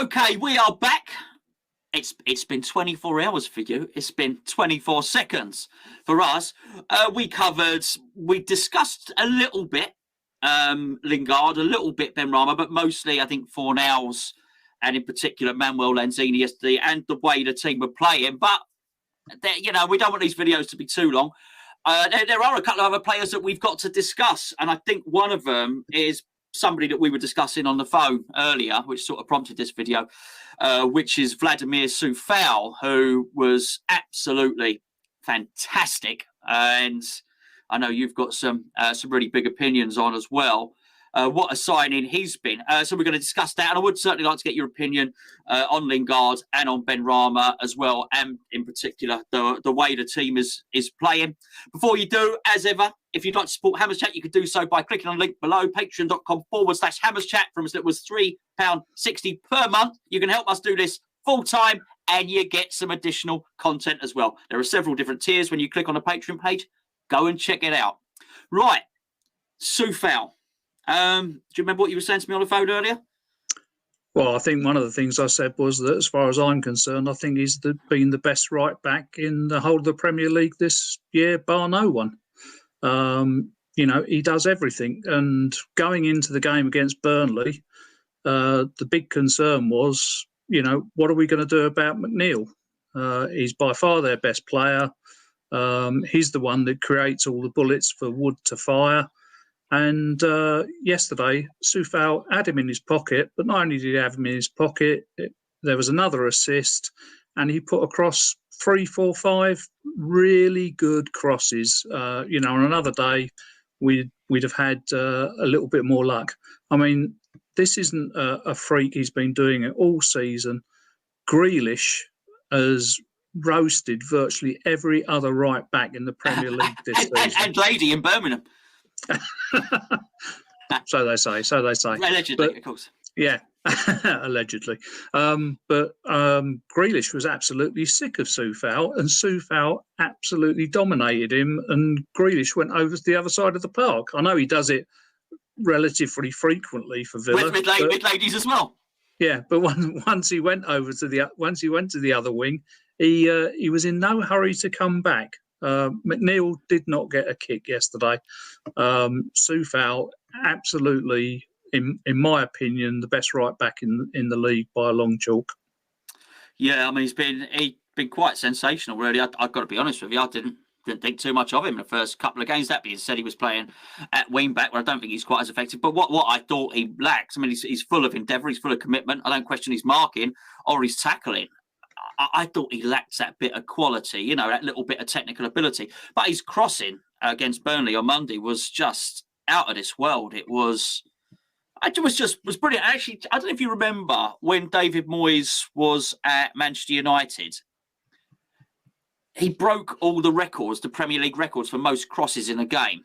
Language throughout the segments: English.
Okay, we are back. It's been 24 hours for you. It's been 24 seconds for us. We discussed a little bit Lingard, a little bit Benrahma, but mostly I think Fornals and in particular Manuel Lanzini yesterday and the way the team were playing. But we don't want these videos to be too long. There are a couple of other players that we've got to discuss, and I think one of them is somebody that we were discussing on the phone earlier, which sort of prompted this video, which is Vladimir Coufal, who was absolutely fantastic. And I know you've got some really big opinions on as well. What a signing he's been. So we're going to discuss that. And I would certainly like to get your opinion on Lingard and on Benrahma as well, and in particular, the way the team is playing. Before you do, as ever, if you'd like to support Hammers Chat, you can do so by clicking on the link below, patreon.com/Hammers Chat. From as little as £3.60 per month. You can help us do this full time and you get some additional content as well. There are several different tiers when you click on the Patreon page. Go and check it out. Right, Coufal. Do you remember what you were saying to me on the phone earlier? Well, I think one of the things I said was that, as far as I'm concerned, I think he's been the best right back in the whole of the Premier League this year, bar no one. He does everything. And going into the game against Burnley, the big concern was, what are we going to do about McNeil? He's by far their best player. He's the one that creates all the bullets for Wood to fire. And yesterday, Coufal had him in his pocket, but not only did he have him in his pocket, there was another assist, and he put across 3, 4, 5 really good crosses. On another day, we'd have had a little bit more luck. I mean, this isn't a freak. He's been doing it all season. Grealish has roasted virtually every other right back in the Premier League this season. And Lady in Birmingham. So they say. Allegedly, of course. Yeah, allegedly. But Grealish was absolutely sick of Coufal, and Coufal absolutely dominated him, and Grealish went over to the other side of the park. I know he does it relatively frequently for Villa. With ladies as well. Yeah, but once he went to the other wing, he was in no hurry to come back. McNeil did not get a kick yesterday. Coufal, absolutely, in my opinion, the best right back in the league by a long chalk. Yeah, I mean, he's been quite sensational, really. I've got to be honest with you. I didn't think too much of him in the first couple of games. That being said, he was playing at wing back, where I don't think he's quite as effective. But what I thought he lacks, I mean, he's full of endeavour, he's full of commitment. I don't question his marking or his tackling. I thought he lacked that bit of quality, that little bit of technical ability. But his crossing against Burnley on Monday was just out of this world. It was brilliant. Actually, I don't know if you remember when David Moyes was at Manchester United. He broke all the records, the Premier League records for most crosses in a game.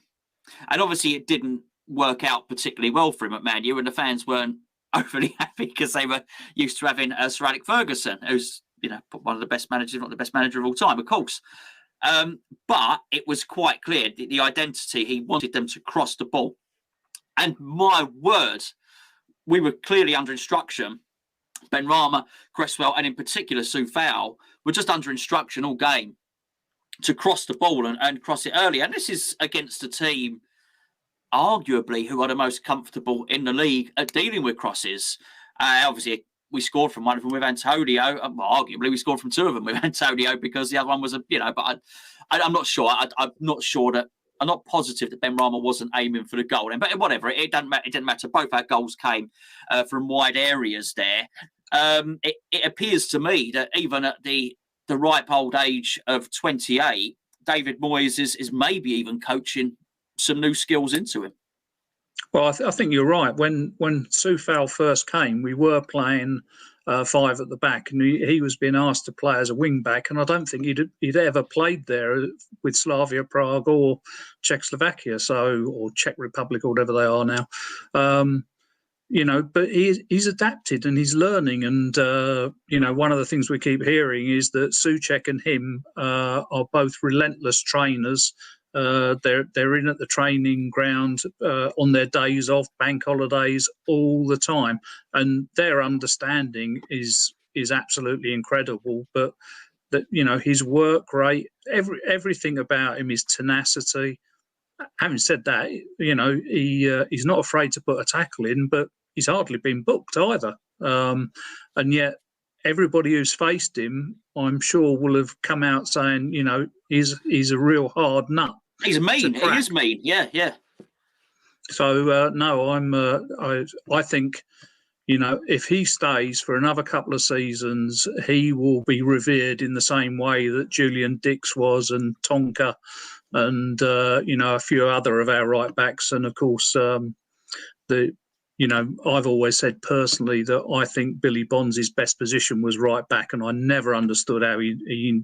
And obviously it didn't work out particularly well for him at Man U, and the fans weren't overly happy because they were used to having Sir Alex Ferguson, who's one of the best managers, if not the best manager of all time, of course. But it was quite clear the identity. He wanted them to cross the ball. And my word, we were clearly under instruction. Benrahma, Cresswell, and in particular Coufal were just under instruction all game to cross the ball and cross it early. And this is against a team, arguably, who are the most comfortable in the league at dealing with crosses. Obviously, we scored from one of them with Antonio. Arguably, we scored from 2 of them with Antonio because the other one was but I'm not sure. I'm not sure that. I'm not positive that Benrahma wasn't aiming for the goal. But whatever, it didn't matter. Both our goals came from wide areas there. It appears to me that even at the ripe old age of 28, David Moyes is maybe even coaching some new skills into him. Well, I think you're right. When Coufal first came, we were playing 5 at the back, and he was being asked to play as a wing back, and I don't think he'd ever played there with Slavia Prague or Czechoslovakia, or Czech Republic or whatever they are now. But he's adapted and he's learning, and one of the things we keep hearing is that Souček and him are both relentless trainers. They're in at the training ground on their days off, bank holidays, all the time, and their understanding is absolutely incredible. But that, you know, his work rate, everything about him is tenacity. Having said that, you know, he's not afraid to put a tackle in, but he's hardly been booked either. And yet, everybody who's faced him, I'm sure, will have come out saying, you know, he's a real hard nut. He's mean. He is mean. Yeah, yeah. So no, I think, you know, if he stays for another couple of seasons, he will be revered in the same way that Julian Dix was, and Tonka, and you know, a few other of our right backs, and of course you know, I've always said personally that I think Billy Bonds' best position was right back, and I never understood how he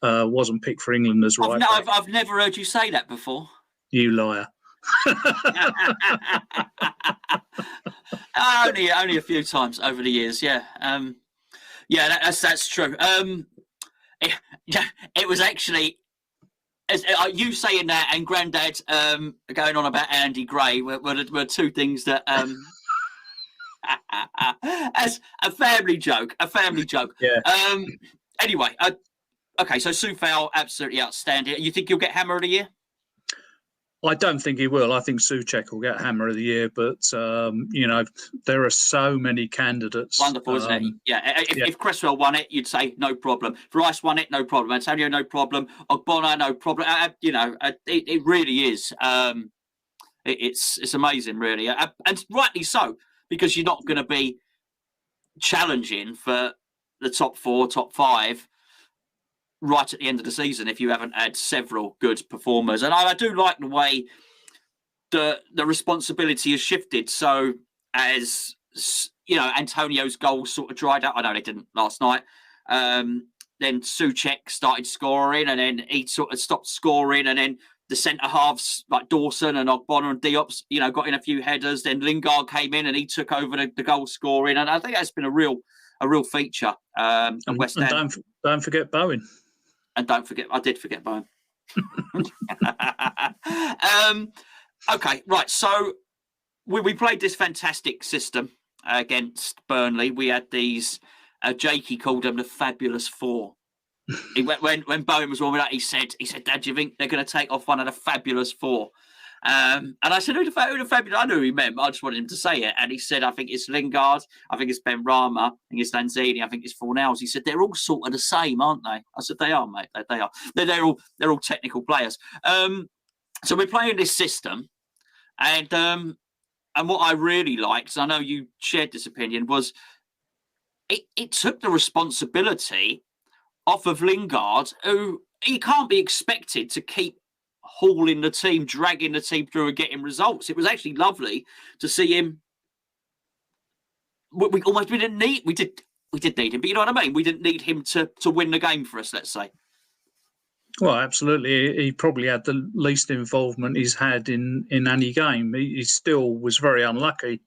wasn't picked for England as right back. I've never heard you say that before. You liar. Only a few times over the years, yeah. Yeah, that's true. It was actually, as you saying that and Grandad going on about Andy Gray were two things that, as a family joke. Yeah. Anyway, okay, so Coufal, absolutely outstanding. You think you'll get Hammer of the Year? I don't think he will. I think Souček will get Hammer of the Year, but you know, there are so many candidates. Wonderful, isn't it? Yeah. If Cresswell won it, you'd say no problem. If Rice won it, no problem. Antonio, no problem. Ogbonna, no problem. You know, it really is. It's amazing, really, and rightly so, because you're not going to be challenging for the top 4, top 5 right at the end of the season if you haven't had several good performers. And I do like the way the responsibility has shifted. So as, you know, Antonio's goals sort of dried up. I know they didn't last night. Then Souček started scoring, and then he sort of stopped scoring, and then the centre halves like Dawson and Ogbonna and Diop, you know, got in a few headers. Then Lingard came in and he took over the goal scoring, and I think that's been a real feature. And West Ham. Don't forget Bowen. And don't forget, I did forget Bowen. Okay, right. So we played this fantastic system against Burnley. We had these. Jakey called them the Fabulous Four. When Bowen was warming up, he said, "Dad, do you think they're going to take off one of the Fabulous Four?" And I said, "Who the Fabulous?" I knew he meant. I just wanted him to say it. And he said, "I think it's Lingard. I think it's Ben Rama. I think it's Lanzini. I think it's Fornals." He said, "They're all sort of the same, aren't they?" I said, "They are, mate. They are. They're all technical players." So we're playing this system, and what I really liked, I know you shared this opinion, was it took the responsibility off of Lingard, who he can't be expected to keep hauling the team, dragging the team through and getting results. It was actually lovely to see him. We didn't need need him, but you know what I mean? We didn't need him to win the game for us, let's say. Well, absolutely. He probably had the least involvement he's had in any game. He still was very unlucky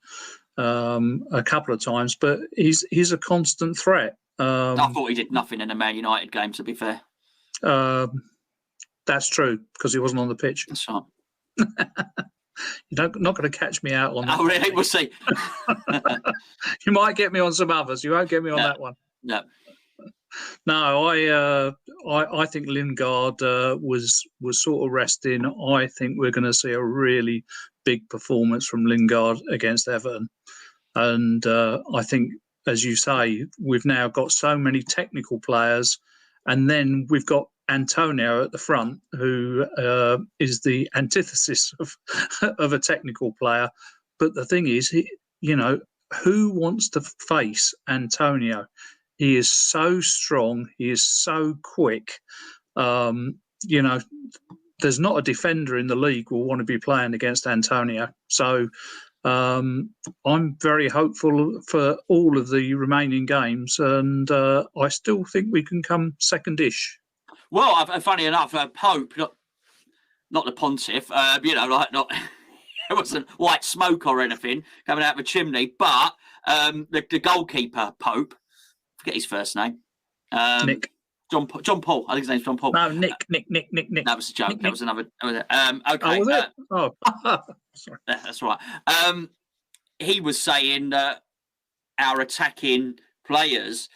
a couple of times, but he's a constant threat. I thought he did nothing in the Man United game, to be fair. That's true, because he wasn't on the pitch. That's right. You're not going to catch me out on that. Oh, really? We'll see. You might get me on some others. You won't get me on that one. No, I think Lingard was sort of resting. I think we're going to see a really big performance from Lingard against Everton. And I think, as you say, we've now got so many technical players, and then we've got Antonio at the front, who is the antithesis of a technical player. But the thing is, who wants to face Antonio? He is so strong. He is so quick. There's not a defender in the league who will want to be playing against Antonio. So I'm very hopeful for all of the remaining games, and I still think we can come second-ish. Well, funny enough, Pope, not the pontiff, not it wasn't white smoke or anything coming out of a chimney, but the goalkeeper, Pope, forget his first name, Nick. John Paul. I think his name's John Paul. No, Nick. That was a joke. Nick. That was another. Okay. Oh, was it? Sorry. That's right. He was saying that our attacking players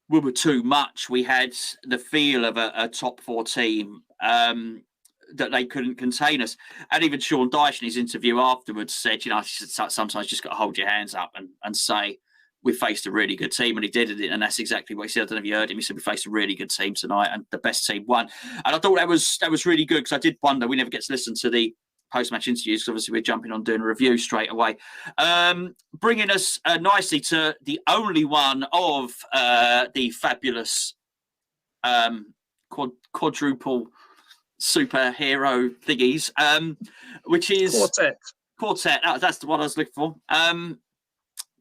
were too much. We had the feel of a top 4 team, that they couldn't contain us. And even Sean Dyche in his interview afterwards said, sometimes you just got to hold your hands up and say, we faced a really good team, and he did it, and that's exactly what he said. I don't know if you heard him. He said we faced a really good team tonight, and the best team won. And I thought that was really good, because I did wonder. We never get to listen to the post-match interviews, because obviously we're jumping on doing a review straight away. Bringing us nicely to the only one of the fabulous quadruple superhero thingies, which is Quartet. That's the one I was looking for.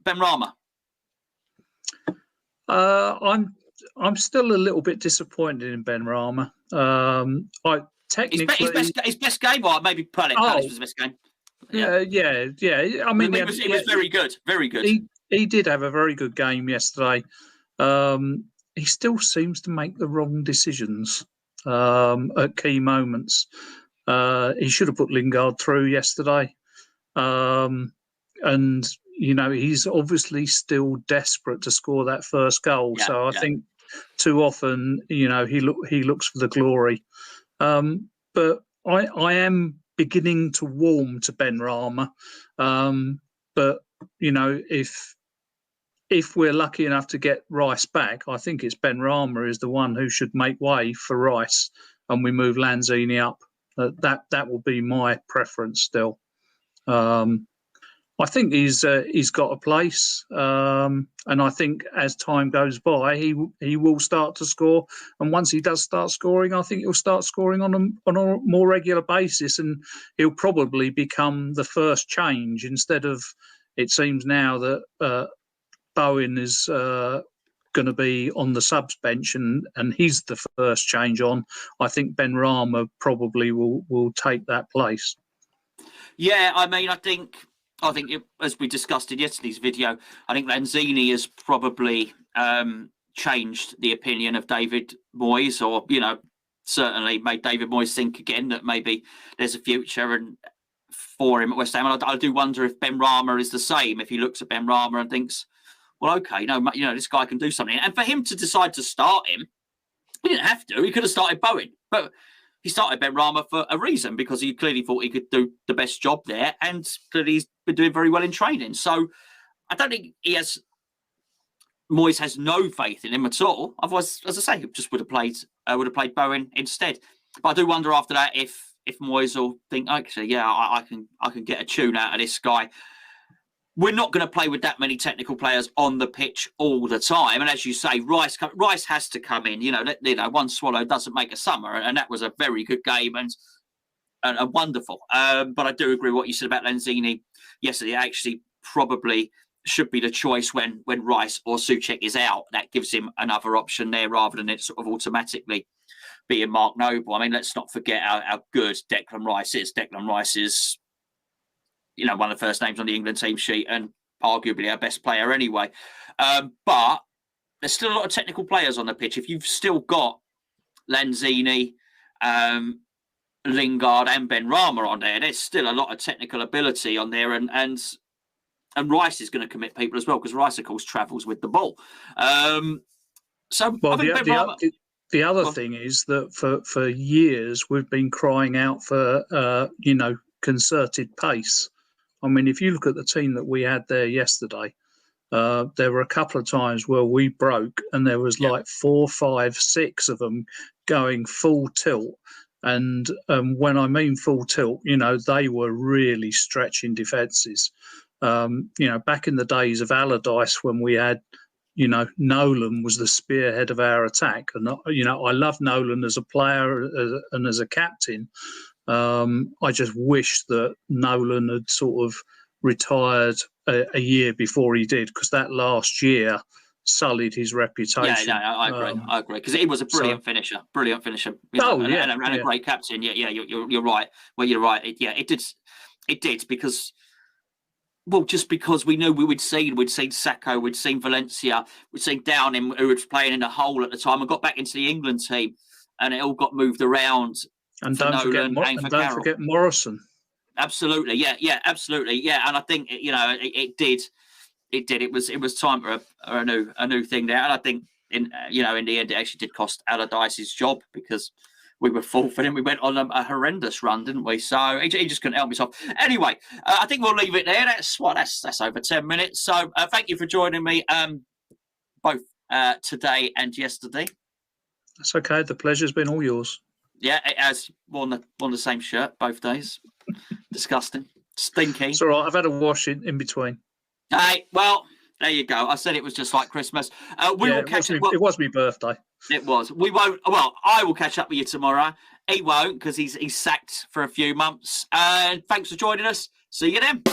Benrahma. I'm still a little bit disappointed in Benrahma. His best game, or maybe Palace was his best game. Yeah. I mean, it was very good, very good. He did have a very good game yesterday. He still seems to make the wrong decisions at key moments. He should have put Lingard through yesterday, and he's obviously still desperate to score that first goal. I think too often, he looks for the glory. But I am beginning to warm to Benrahma. But if we're lucky enough to get Rice back, I think it's Benrahma is the one who should make way for Rice, and we move Lanzini up. That will be my preference still. I think he's got a place, and I think as time goes by, he will start to score. And once he does start scoring, I think he'll start scoring on a more regular basis, and he'll probably become the first change instead of, it seems now that Bowen is going to be on the subs bench, and he's the first change on. I think Benrahma probably will take that place. Yeah, I mean, I think as we discussed in yesterday's video, I think Lanzini has probably changed the opinion of David Moyes, or certainly made David Moyes think again that maybe there's a future for him at West Ham. And I do wonder if Benrahma is the same. If he looks at Benrahma and thinks, well, okay, this guy can do something. And for him to decide to start him, he didn't have to. He could have started Bowen, but he started Benrahma for a reason, because he clearly thought he could do the best job there, and clearly he's been doing very well in training. So I don't think Moyes has no faith in him at all. Otherwise, as I say, he just would have played Bowen instead. But I do wonder after that if Moyes will think, actually, I can get a tune out of this guy. We're not going to play with that many technical players on the pitch all the time. And as you say, Rice has to come in. One swallow doesn't make a summer. And that was a very good game and wonderful. But I do agree with what you said about Lanzini yesterday. Actually, probably should be the choice when Rice or Souček is out. That gives him another option there, rather than it sort of automatically being Mark Noble. I mean, let's not forget how good Declan Rice is. Declan Rice is one of the first names on the England team sheet, and arguably our best player anyway. But there's still a lot of technical players on the pitch. If you've still got Lanzini, Lingard and Benrahma on there, there's still a lot of technical ability on there, and Rice is going to commit people as well, because Rice, of course, travels with the ball. The other thing is that for years we've been crying out for concerted pace. I mean, if you look at the team that we had there yesterday, there were a couple of times where we broke, and there was like 4, 5, 6 of them going full tilt. And when I mean full tilt, they were really stretching defences. Back in the days of Allardyce, when we had, Nolan was the spearhead of our attack. And, I love Nolan as a player and as a captain. I just wish that Nolan had sort of retired a year before he did, because that last year sullied his reputation. I agree. Because he was a brilliant finisher. And a great captain. You're right. Well, you're right. It did, because Well, just because we knew we'd seen Sacco, we'd seen Valencia, we'd seen Downing, who was playing in a hole at the time, and got back into the England team, and it all got moved around. And for don't forget Morrison. Absolutely, yeah, absolutely, yeah. And I think it did. It was time for a new thing there, and I think in the end it actually did cost Allardyce's job, because we were fourth, and then we went on a horrendous run, didn't we? So he just couldn't help himself. Anyway, I think we'll leave it there. That's over 10 minutes. So thank you for joining me both today and yesterday. That's okay. The pleasure's been all yours. Yeah, it has. Worn the same shirt both days. Disgusting. Stinky. It's all right. I've had a wash in between. Hey, well, there you go. I said it was just like Christmas. We will catch up. It was my birthday. It was. We won't. Well, I will catch up with you tomorrow. He won't, because he's sacked for a few months. And thanks for joining us. See you then.